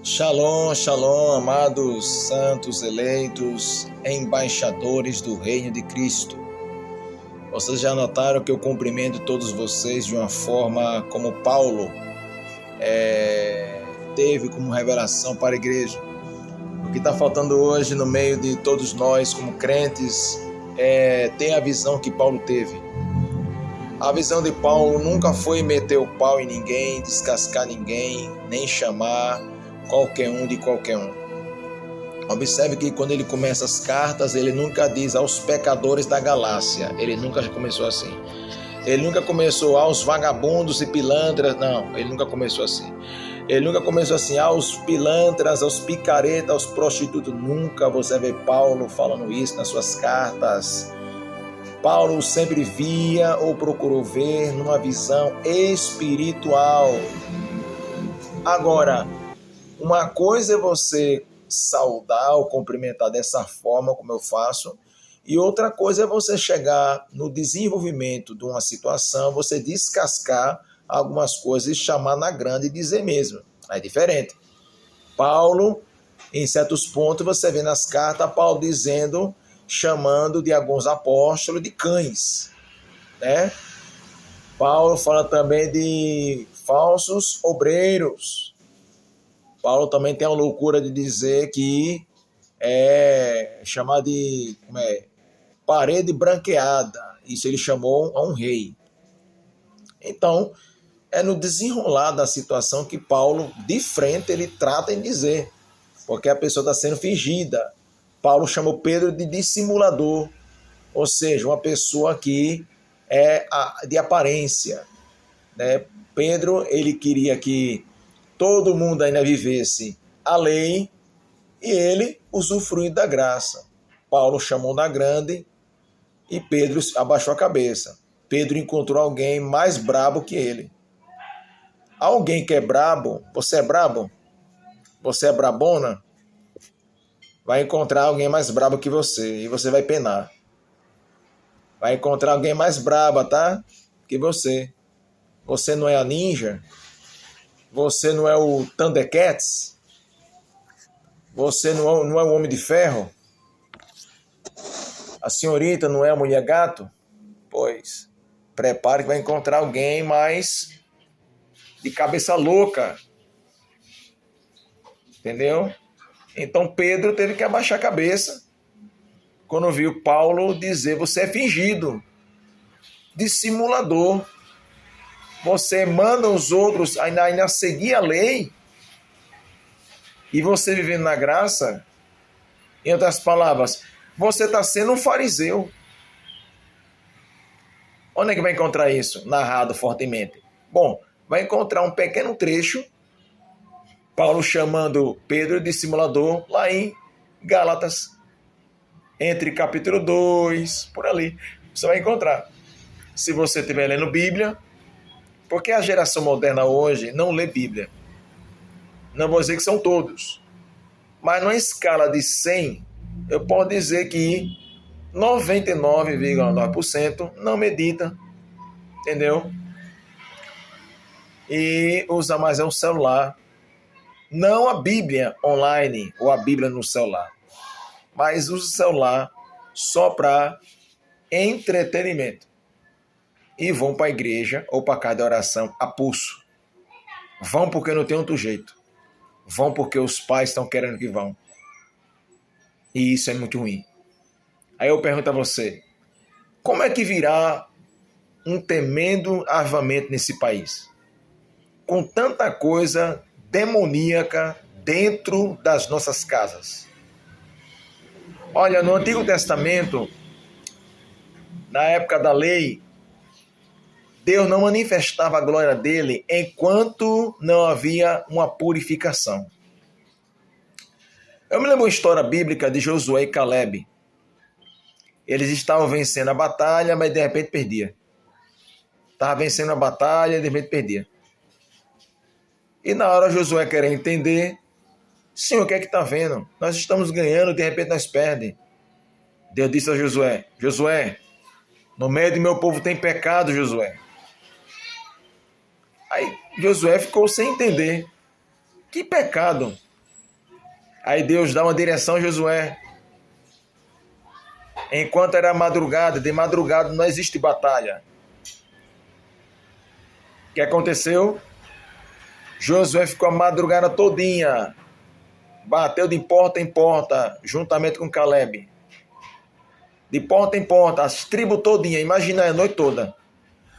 Shalom, shalom, amados santos eleitos, embaixadores do reino de Cristo. Vocês já notaram que eu cumprimento todos vocês de uma forma como Paulo teve como revelação para a igreja. O que está faltando hoje no meio de todos nós como crentes é ter a visão que Paulo teve. A visão de Paulo nunca foi meter o pau em ninguém, descascar ninguém, nem chamar qualquer um de qualquer um. Observe que quando ele começa as cartas, ele nunca diz aos pecadores da Galácia. Ele nunca começou assim. Ele nunca começou aos vagabundos e pilantras. Não, ele nunca começou assim. Ele nunca começou assim aos pilantras, aos picaretas, aos prostitutos. Nunca você vê Paulo falando isso nas suas cartas. Paulo sempre via ou procurou ver numa visão espiritual. Agora, uma coisa é você saudar ou cumprimentar dessa forma como eu faço, e outra coisa é você chegar no desenvolvimento de uma situação, você descascar algumas coisas e chamar na grande e dizer mesmo. É diferente. Paulo, em certos pontos, você vê nas cartas, Paulo dizendo, chamando de alguns apóstolos de cães, né? Paulo fala também de falsos obreiros. Paulo também tem a loucura de dizer que é chamar de parede branqueada. Isso ele chamou a um rei. Então, é no desenrolar da situação que Paulo, de frente, ele trata em dizer, porque a pessoa está sendo fingida. Paulo chamou Pedro de dissimulador, ou seja, uma pessoa que é de aparência, né? Pedro, ele queria que todo mundo ainda vivesse a lei e ele usufruindo da graça. Paulo chamou na grande e Pedro abaixou a cabeça. Pedro encontrou alguém mais brabo que ele. Alguém que é brabo, você é brabo? Você é brabona? Vai encontrar alguém mais brabo que você e você vai penar. Vai encontrar alguém mais braba, tá? Que você. Você não é a ninja? Você não é o Thundercats? Você não é o Homem de Ferro? A senhorita não é a mulher gato? Pois, prepare que vai encontrar alguém mais de cabeça louca. Entendeu? Então Pedro teve que abaixar a cabeça quando viu Paulo dizer, você é fingido, dissimulador. Você manda os outros ainda seguir a lei e você vivendo na graça. Em outras palavras, você está sendo um fariseu. Onde é que vai encontrar isso? Narrado fortemente. Bom, vai encontrar um pequeno trecho, Paulo chamando Pedro de dissimulador, lá em Gálatas, entre capítulo 2, por ali. Você vai encontrar. Se você estiver lendo Bíblia, porque a geração moderna hoje não lê Bíblia. Não vou dizer que são todos, mas numa escala de 100, eu posso dizer que 99,9% não medita, entendeu? E usa mais o celular. Não a Bíblia online ou a Bíblia no celular, mas usa o celular só para entretenimento. E vão para a igreja ou para a casa de oração a pulso. Vão porque não tem outro jeito. Vão porque os pais estão querendo que vão. E isso é muito ruim. Aí eu pergunto a você, como é que virá um tremendo avivamento nesse país? Com tanta coisa demoníaca dentro das nossas casas. Olha, no Antigo Testamento, na época da lei, Deus não manifestava a glória dele enquanto não havia uma purificação. Eu me lembro uma história bíblica de Josué e Caleb. Eles estavam vencendo a batalha, mas de repente perdia. Estava vencendo a batalha e de repente perdia. E na hora Josué queria entender, Senhor, o que é que está vendo? Nós estamos ganhando, de repente nós perdemos. Deus disse a Josué, Josué, no meio do meu povo tem pecado, Josué. Aí Josué ficou sem entender. Que pecado? Aí Deus dá uma direção a Josué. Enquanto era madrugada, de madrugada não existe batalha. O que aconteceu? Josué ficou a madrugada todinha. Bateu de porta em porta, juntamente com Caleb. De porta em porta, as tribos todinha, imagina a noite toda.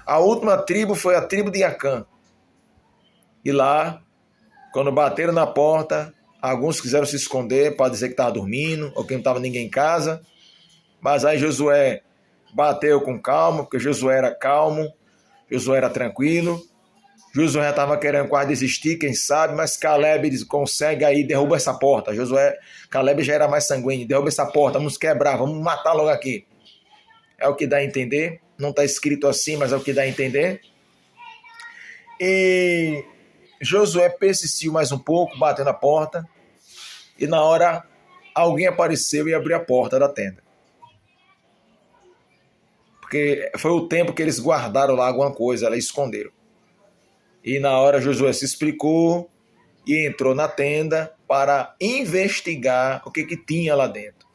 A última tribo foi a tribo de Acã. E lá, quando bateram na porta, alguns quiseram se esconder para dizer que estava dormindo, ou que não estava ninguém em casa. Mas aí Josué bateu com calma, porque Josué era calmo, Josué era tranquilo. Josué já estava querendo quase desistir, quem sabe, mas Caleb consegue aí, derruba essa porta. Caleb já era mais sanguíneo, derruba essa porta, vamos quebrar, vamos matar logo aqui. É o que dá a entender, não está escrito assim, mas é o que dá a entender. E Josué persistiu mais um pouco, bateu na porta, e na hora alguém apareceu e abriu a porta da tenda. Porque foi o tempo que eles guardaram lá alguma coisa, eles esconderam. E na hora Josué se explicou e entrou na tenda para investigar o que tinha lá dentro.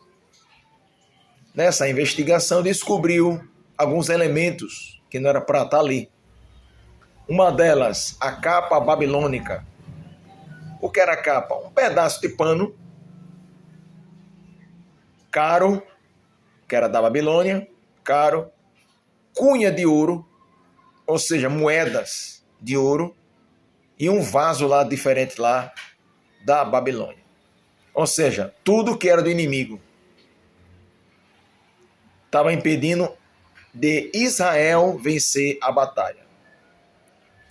Nessa investigação descobriu alguns elementos que não era para estar ali. Uma delas, a capa babilônica. O que era a capa? Um pedaço de pano caro, que era da Babilônia, caro, cunha de ouro, ou seja, moedas de ouro, e um vaso lá diferente lá da Babilônia. Ou seja, tudo que era do inimigo estava impedindo de Israel vencer a batalha.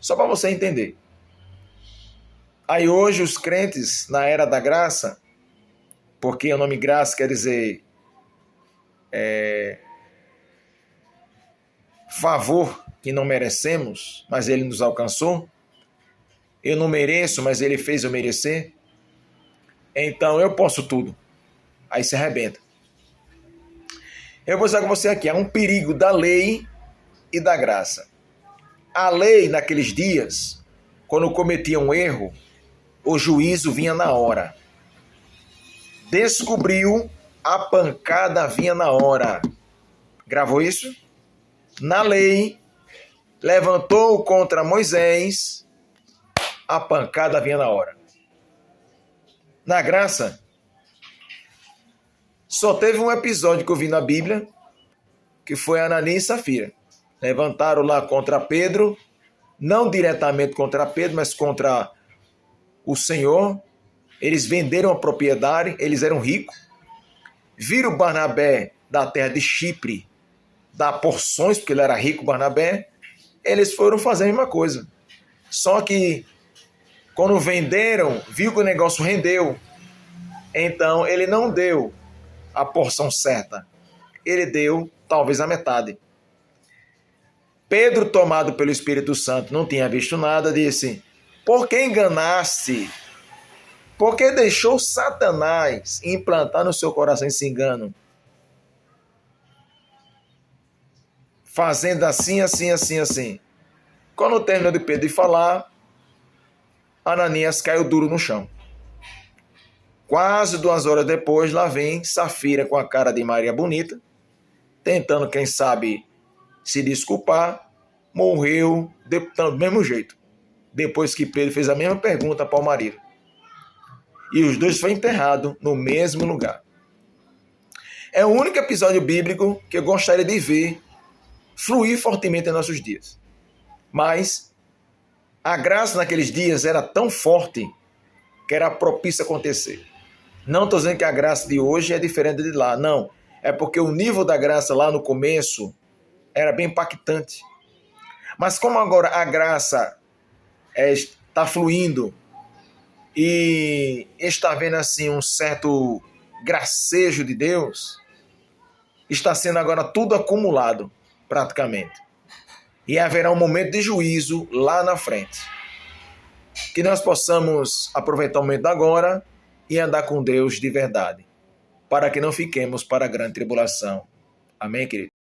Só para você entender. Aí hoje os crentes, na era da graça, porque o nome graça quer dizer favor que não merecemos, mas ele nos alcançou. Eu não mereço, mas ele fez eu merecer. Então eu posso tudo. Aí se arrebenta. Eu vou dizer com você aqui, há um perigo da lei e da graça. A lei naqueles dias, quando cometia um erro, o juízo vinha na hora. Descobriu, a pancada vinha na hora. Gravou isso? Na lei, levantou contra Moisés, a pancada vinha na hora. Na graça, só teve um episódio que eu vi na Bíblia, que foi Ananias e Safira. Levantaram lá contra Pedro, não diretamente contra Pedro, mas contra o Senhor. Eles venderam a propriedade, eles eram ricos. Viram Barnabé da terra de Chipre dar porções, porque ele era rico, Barnabé. Eles foram fazer a mesma coisa. Só que quando venderam, viu que o negócio rendeu. Então ele não deu a porção certa. Ele deu talvez a metade. Pedro, tomado pelo Espírito Santo, não tinha visto nada, disse: por que enganaste? Por que deixou Satanás implantar no seu coração esse engano? Fazendo assim, assim, assim, assim. Quando terminou de Pedro de falar, Ananias caiu duro no chão. Quase 2 horas depois, lá vem Safira com a cara de Maria bonita, tentando, quem sabe, se desculpar, morreu do mesmo jeito, depois que Pedro fez a mesma pergunta para o marido. E os dois foram enterrados no mesmo lugar. É o único episódio bíblico que eu gostaria de ver fluir fortemente em nossos dias. Mas a graça naqueles dias era tão forte que era propício a acontecer. Não estou dizendo que a graça de hoje é diferente de lá, não. É porque o nível da graça lá no começo era bem impactante. Mas como agora a graça está fluindo e está havendo assim um certo gracejo de Deus, está sendo agora tudo acumulado praticamente. E haverá um momento de juízo lá na frente. Que nós possamos aproveitar o momento agora e andar com Deus de verdade, para que não fiquemos para a grande tribulação. Amém, querido?